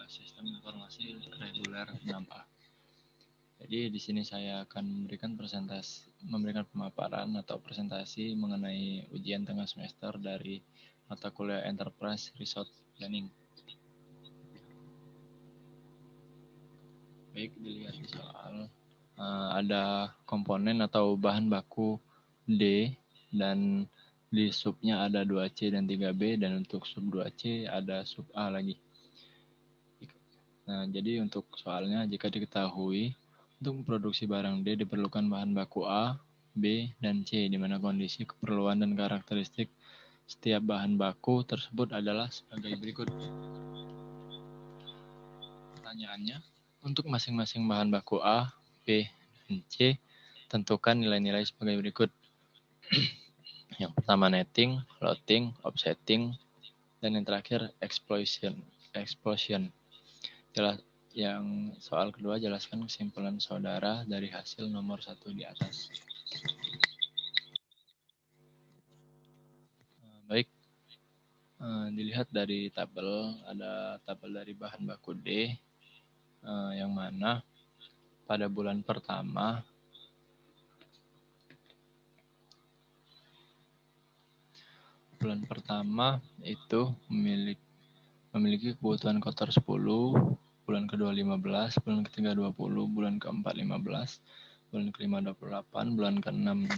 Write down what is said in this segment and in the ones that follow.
Sistem Informasi Reguler 6A. Jadi di sini saya akan memberikan pemaparan atau presentasi mengenai ujian tengah semester dari mata kuliah Enterprise Resource Planning. Baik, dilihat di soal ada komponen atau bahan baku D dan di subnya ada 2C dan 3B, dan untuk sub 2C ada sub A lagi. Nah, jadi untuk soalnya, jika diketahui untuk memproduksi barang D diperlukan bahan baku A, B, dan C, di mana kondisi, keperluan, dan karakteristik setiap bahan baku tersebut adalah sebagai berikut. Pertanyaannya, untuk masing-masing bahan baku A, B, dan C, tentukan nilai-nilai sebagai berikut. Yang pertama netting, loading, offsetting, dan yang terakhir explosion. Yang soal kedua, jelaskan kesimpulan saudara dari hasil nomor 1 di atas. Baik, dilihat dari tabel, ada tabel dari bahan baku D, yang mana pada bulan pertama itu memiliki kebutuhan kotor 10, bulan kedua 15, bulan ketiga 20, bulan keempat 15, bulan kelima 28, bulan keenam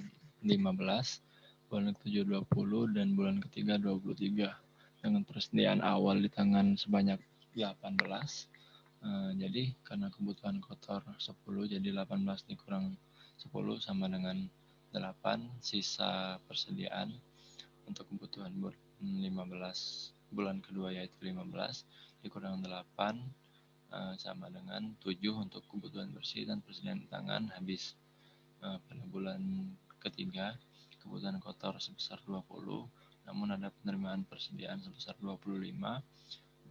15, bulan ke-7 20, dan bulan ketiga 23. Dengan persediaan awal di tangan sebanyak 18. Jadi karena kebutuhan kotor 10, jadi 18 dikurang 10 sama dengan 8. Sisa persediaan untuk kebutuhan 15 bulan kedua yaitu 15 dikurang 8 sama dengan 7 untuk kebutuhan bersih dan persediaan tangan habis. Pada bulan ketiga kebutuhan kotor sebesar 20, namun ada penerimaan persediaan sebesar 25,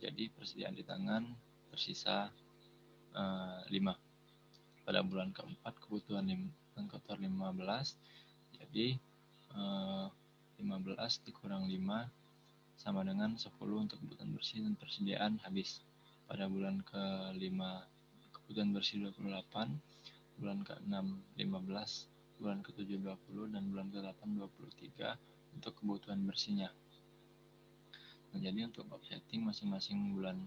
jadi persediaan di tangan tersisa 5. Pada bulan keempat kebutuhan kotor 15, jadi 15 dikurang 5 sama dengan 10 untuk kebutuhan bersih dan persediaan habis. Pada bulan ke-5 kebutuhan bersih 28, bulan ke-6 15, bulan ke-7 20, dan bulan ke-8 23 untuk kebutuhan bersihnya. Nah, jadi untuk offsetting masing-masing bulan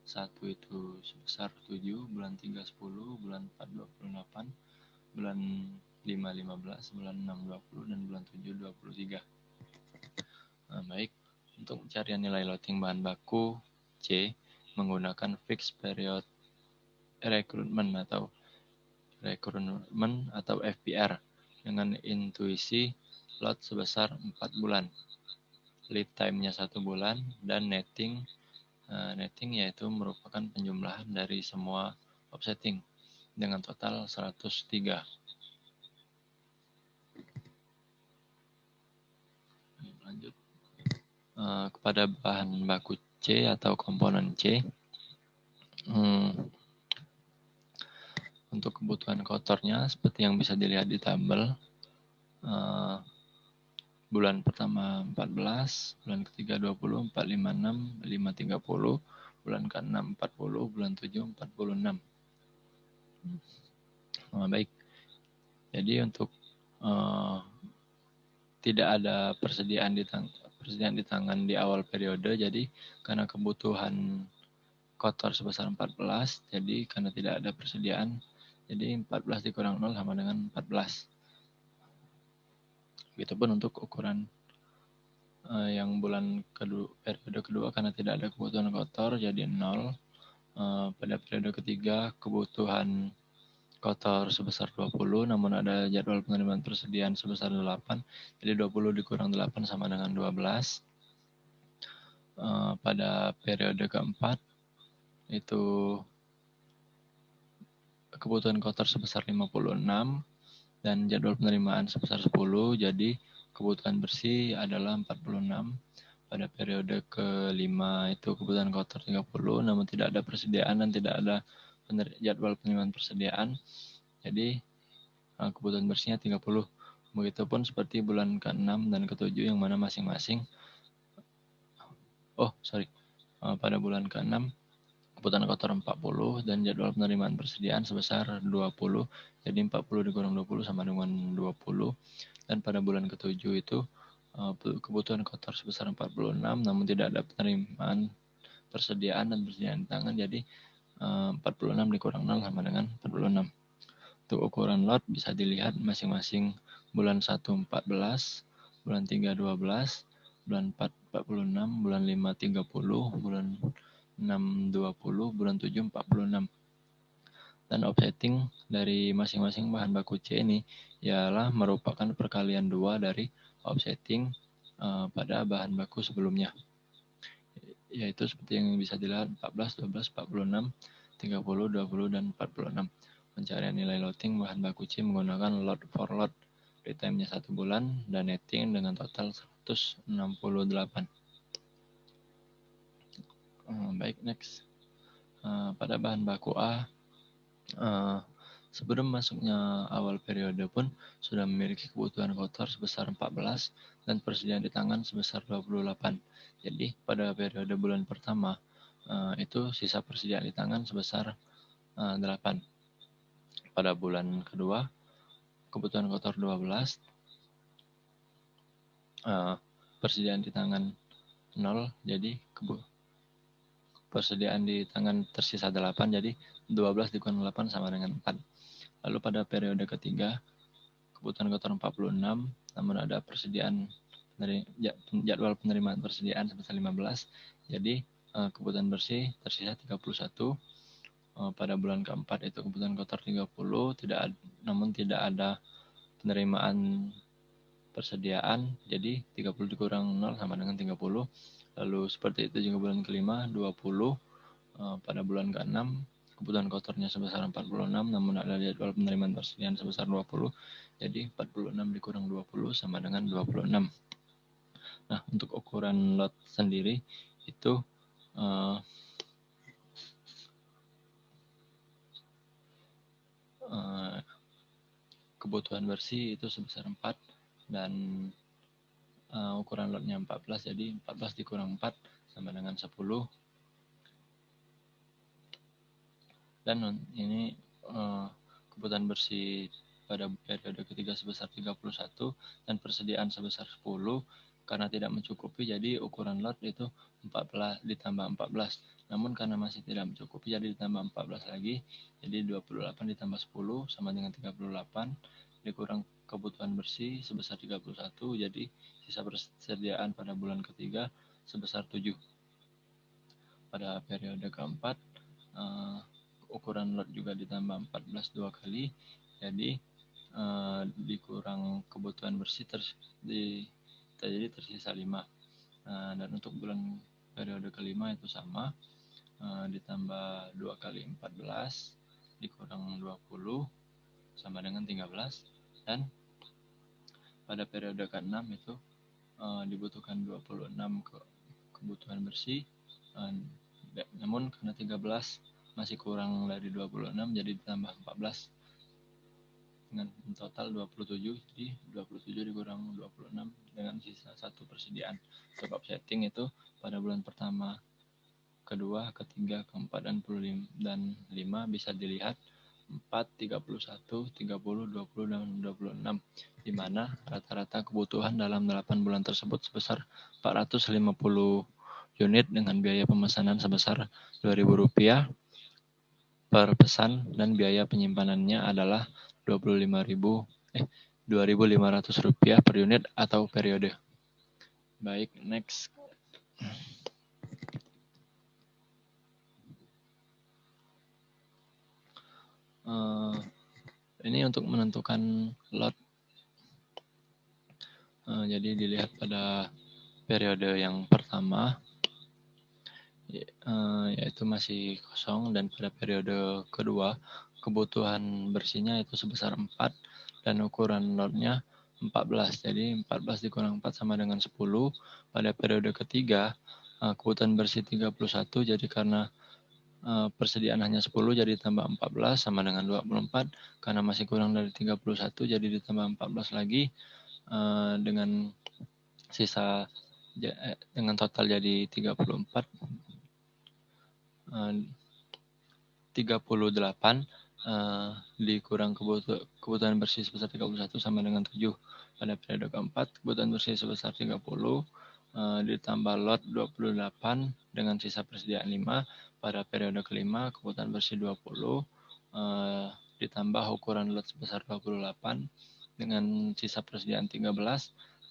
1 itu sebesar 7, bulan 3 10, bulan 4 28, bulan 5 15, bulan 6 20, dan bulan 7 23. Nah, baik. Untuk pencarian nilai loading bahan baku C menggunakan fixed period recruitment atau FPR dengan intuisi load sebesar 4 bulan, lead time-nya 1 bulan, dan netting yaitu merupakan penjumlahan dari semua offsetting dengan total 103. Lanjut. Kepada bahan baku C atau komponen C, untuk kebutuhan kotornya seperti yang bisa dilihat di tabel, bulan pertama 14, bulan ketiga 20, 4, 5, 6, 5, 30, bulan ke-6 40, bulan 7 46. Baik, jadi untuk tidak ada persediaan di tangan di awal periode, jadi karena kebutuhan kotor sebesar 14, jadi karena tidak ada persediaan, jadi 14 dikurang 0 sama dengan 14. Begitupun untuk ukuran yang bulan periode kedua, karena tidak ada kebutuhan kotor, jadi 0. Pada periode ketiga kebutuhan kotor sebesar 20, namun ada jadwal penerimaan persediaan sebesar 8, jadi 20 dikurang 8 sama dengan 12. Pada periode keempat itu kebutuhan kotor sebesar 56 dan jadwal penerimaan sebesar 10, jadi kebutuhan bersih adalah 46. Pada periode kelima itu kebutuhan kotor 30, namun tidak ada persediaan dan tidak ada jadwal penerimaan persediaan, jadi kebutuhan bersihnya 30. Begitupun seperti bulan ke-6 dan ke-7 yang mana masing-masing pada bulan ke-6 kebutuhan kotor 40 dan jadwal penerimaan persediaan sebesar 20. Jadi 40 dikurang 20 sama dengan 20. Dan pada bulan ke-7 itu kebutuhan kotor sebesar 46 namun tidak ada penerimaan persediaan dan persediaan di tangan. Jadi 46 dikurang 0 sama dengan 46. Untuk ukuran lot bisa dilihat masing-masing bulan 1 14, bulan 3 12, bulan 4 46, bulan 5 30, bulan 6 20, bulan 7 46. Dan offsetting dari masing-masing bahan baku C ini ialah merupakan perkalian 2 dari offsetting pada bahan baku sebelumnya. Yaitu seperti yang bisa dilihat 14, 12, 46, 30, 20, dan 46. Pencarian nilai loading bahan baku C menggunakan load for load. Lead time-nya 1 bulan dan netting dengan total 168. Baik, next. Pada bahan baku A, sebelum masuknya awal periode pun sudah memiliki kebutuhan kotor sebesar 14 dan persediaan di tangan sebesar 28. Jadi pada periode bulan pertama itu sisa persediaan di tangan sebesar 8. Pada bulan kedua kebutuhan kotor 12, persediaan di tangan 0, jadi persediaan di tangan tersisa 8, jadi 12 dikurang 8 sama dengan 4. Lalu pada periode ketiga kebutuhan kotor 46, namun ada persediaan jadwal penerimaan persediaan sebesar 15, jadi kebutuhan bersih tersisa 31. Pada bulan keempat itu kebutuhan kotor 30, namun tidak ada penerimaan persediaan, jadi 30 dikurang 0 sama dengan 30. Lalu seperti itu juga bulan kelima 20. Pada bulan ke-6 kebutuhan kotornya sebesar 46, namun ada jadwal penerimaan persediaan sebesar 20, jadi 46 dikurang 20 sama dengan 26. Nah, untuk ukuran lot sendiri itu kebutuhan bersih itu sebesar 4 dan ukuran lotnya 14, jadi 14 dikurang 4 sama dengan 10. Dan ini kebutuhan bersih pada periode ketiga sebesar 31 dan persediaan sebesar 10. Karena tidak mencukupi, jadi ukuran lot itu 14 ditambah 14. Namun karena masih tidak mencukupi, jadi ditambah 14 lagi. Jadi 28 ditambah 10 sama dengan 38. Dikurang kebutuhan bersih sebesar 31. Jadi sisa persediaan pada bulan ketiga sebesar 7. Pada periode keempat, ukuran lot juga ditambah 14 dua kali. Jadi dikurang kebutuhan bersih jadi tersisa 5. Dan untuk bulan periode kelima itu sama, ditambah 2 kali 14 dikurang 20 sama dengan 13. Dan pada periode ke-6 itu dibutuhkan 26 kebutuhan bersih, namun karena 13 masih kurang dari 26, jadi ditambah 14 dengan total 27. Jadi 27 dikurang 26 dengan sisa 1 persediaan. Untuk offsetting itu pada bulan pertama, kedua, ketiga, keempat, dan 5 bisa dilihat 4, 31, 30, 20, dan 26, di mana rata-rata kebutuhan dalam 8 bulan tersebut sebesar 450 unit dengan biaya pemesanan sebesar Rp2.000 per pesan dan biaya penyimpanannya adalah Rp2.500 per unit atau periode. Baik, next. Ini untuk menentukan lot. Jadi dilihat pada periode yang pertama, yaitu masih kosong, dan pada periode kedua kebutuhan bersihnya itu sebesar 4 dan ukuran lotnya 14. Jadi 14 dikurang 4 sama dengan 10. Pada periode ketiga kebutuhan bersih 31, jadi karena persediaan hanya 10, jadi ditambah 14 sama dengan 24. Karena masih kurang dari 31, jadi ditambah 14 lagi dengan sisa dengan total jadi 34. dikurang kebutuhan bersih sebesar 31 sama dengan 7. Pada periode keempat, kebutuhan bersih sebesar 30 ditambah lot 28 dengan sisa persediaan 5. Pada periode kelima, kebutuhan bersih 20 ditambah ukuran lot sebesar 28 dengan sisa persediaan 13.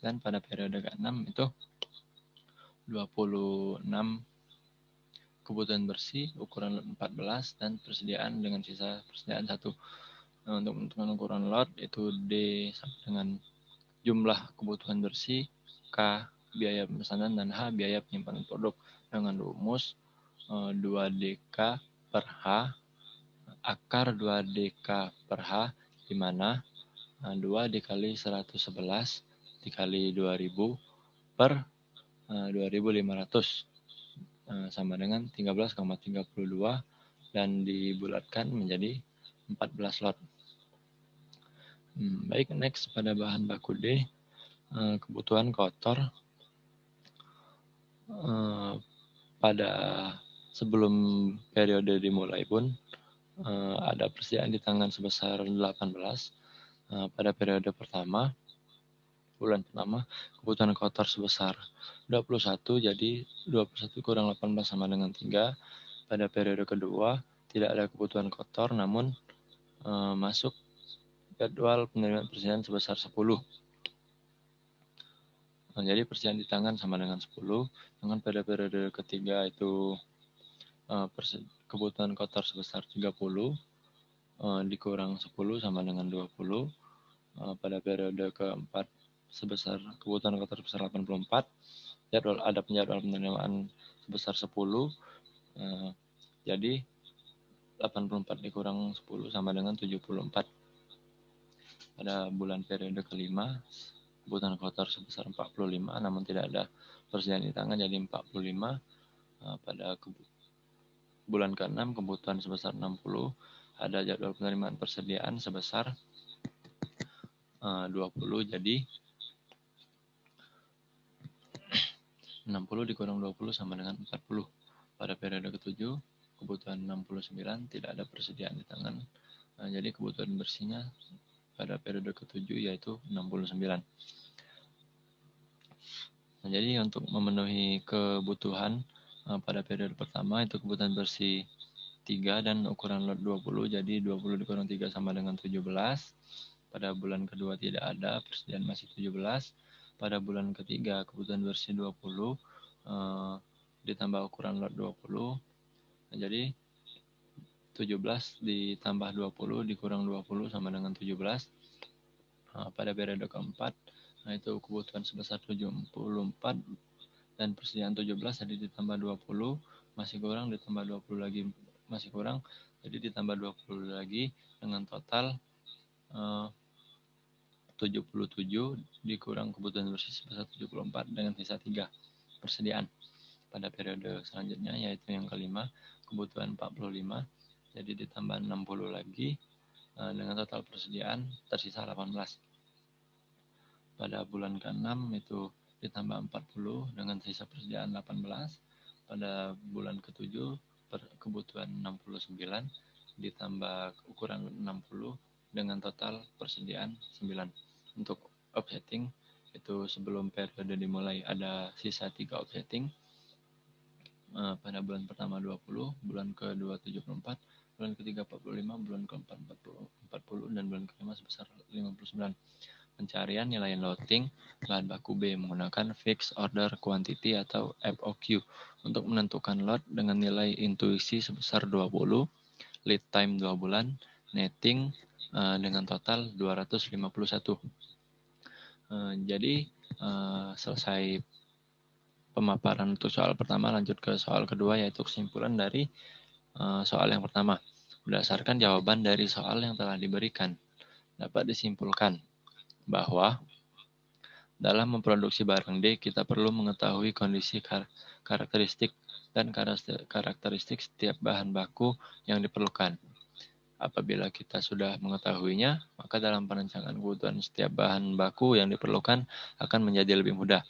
Dan pada periode ke-6 itu 26 kebutuhan bersih ukuran lot 14 dan persediaan dengan sisa persediaan 1. Nah, untuk menentukan ukuran lot itu D sama dengan jumlah kebutuhan bersih, K biaya pemesanan, dan H biaya penyimpanan produk dengan rumus 2DK per H akar 2DK per H, di mana 2 dikali 111 dikali 2000 per 2500 sama dengan 13,32 dan dibulatkan menjadi 14 lot. Baik, next pada bahan baku D, kebutuhan kotor pada sebelum periode dimulai pun ada persediaan di tangan sebesar 18. Pada periode pertama, bulan pertama, kebutuhan kotor sebesar 21, jadi 21 kurang 18 sama dengan 3. Pada periode kedua, tidak ada kebutuhan kotor, namun masuk jadwal penerimaan persediaan sebesar 10. Jadi persediaan di tangan sama dengan 10, dengan pada periode ketiga itu kebutuhan kotor sebesar 30, dikurang 10 sama dengan 20. Pada periode keempat sebesar kebutuhan kotor sebesar 84, ada penjadwal penerimaan sebesar 10, jadi 84 dikurang 10 sama dengan 74. Pada bulan periode kelima, kebutuhan kotor sebesar 45, namun tidak ada persediaan di tangan, jadi 45. Pada bulan ke-6, kebutuhan sebesar 60, ada jadwal penerimaan persediaan sebesar 20, jadi 60 dikurang 20 sama dengan 40. Pada periode ke-7, kebutuhan 69, tidak ada persediaan di tangan. Jadi kebutuhan bersihnya pada periode ke-7 yaitu 69. Jadi untuk memenuhi kebutuhan pada periode pertama itu kebutuhan bersih 3 dan ukuran lot 20, jadi 20 dikurang 3 sama dengan 17. Pada bulan kedua tidak ada, persediaan masih 17. Pada bulan ketiga kebutuhan bersih 20 ditambah ukuran lot 20, jadi 17 ditambah 20 dikurang 20 sama dengan 17. Pada periode keempat, itu kebutuhan sebesar 74 dan persediaan 17, jadi ditambah 20 masih kurang, ditambah 20 lagi masih kurang, jadi ditambah 20 lagi dengan total 77 dikurang kebutuhan bersih sebesar 74 dengan sisa 3 persediaan. Pada periode selanjutnya yaitu yang kelima, kebutuhan 45, jadi ditambah 60 lagi dengan total persediaan tersisa 18. Pada bulan ke-6 itu ditambah 40 dengan sisa persediaan 18. Pada bulan ke-7 kebutuhan 69 ditambah ukuran 60 dengan total persediaan 9. Untuk offsetting itu sebelum periode dimulai ada sisa 3 offsetting. Pada bulan pertama 20, bulan kedua 74, bulan ketiga 45, bulan keempat 40 dan bulan kelima sebesar 59. Pencarian nilai loading bahan baku B menggunakan Fixed Order Quantity atau FOQ untuk menentukan lot dengan nilai intuisi sebesar 20, lead time 2 bulan, netting dengan total 251. Jadi selesai pemaparan untuk soal pertama, lanjut ke soal kedua yaitu kesimpulan dari soal yang pertama. Berdasarkan jawaban dari soal yang telah diberikan, dapat disimpulkan bahwa dalam memproduksi barang D, kita perlu mengetahui kondisi karakteristik dan karakteristik setiap bahan baku yang diperlukan. Apabila kita sudah mengetahuinya, maka dalam perencanaan kebutuhan setiap bahan baku yang diperlukan akan menjadi lebih mudah.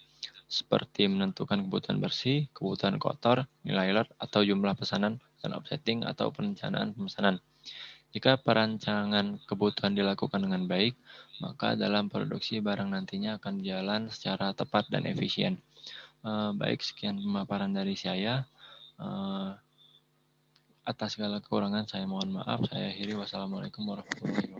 seperti menentukan kebutuhan bersih, kebutuhan kotor, nilai alert, atau jumlah pesanan, dan offsetting atau perencanaan pemesanan. Jika perancangan kebutuhan dilakukan dengan baik, maka dalam produksi barang nantinya akan jalan secara tepat dan efisien. Baik, sekian pemaparan dari saya. Atas segala kekurangan saya mohon maaf. Saya akhiri. Wassalamualaikum warahmatullahi wabarakatuh.